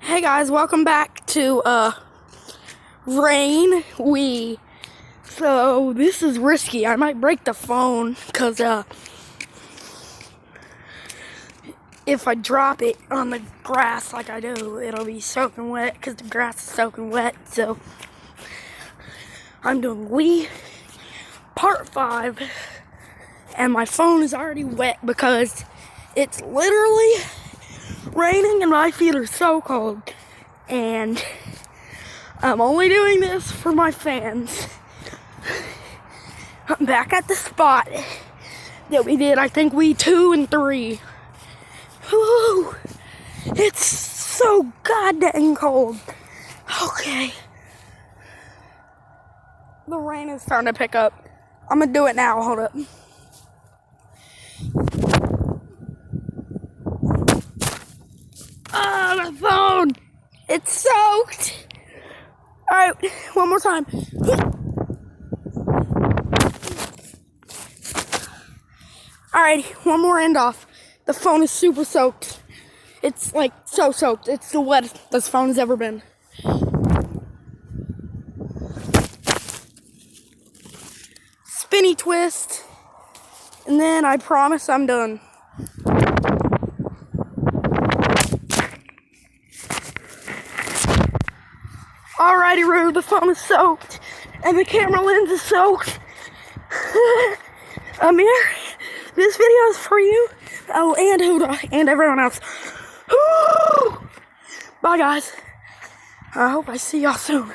Hey guys, welcome back to Rain Wee. So this is risky. I might break the phone because if I drop it on the grass like I do, it'll be soaking wet because the grass is soaking wet. So I'm doing Wee Part 5, and my phone is already wet because it's literally raining and my feet are so cold. And I'm only doing this for my fans. I'm back at the spot that we did, I think, Wee 2 and 3. Woo! It's so goddamn cold. Okay. The rain is starting to pick up. I'm gonna do it now. Hold up. Oh, the phone! It's soaked! Alright, one more time. Alright, one more end off. The phone is super soaked. It's like so soaked. It's the wettest this phone has ever been. Spinny twist. And then I promise I'm done. Alrighty, Roo, the phone is soaked. And the camera lens is soaked. Amir, this video is for you. Oh, and Huda, and everyone else. Bye, guys. I hope I see y'all soon.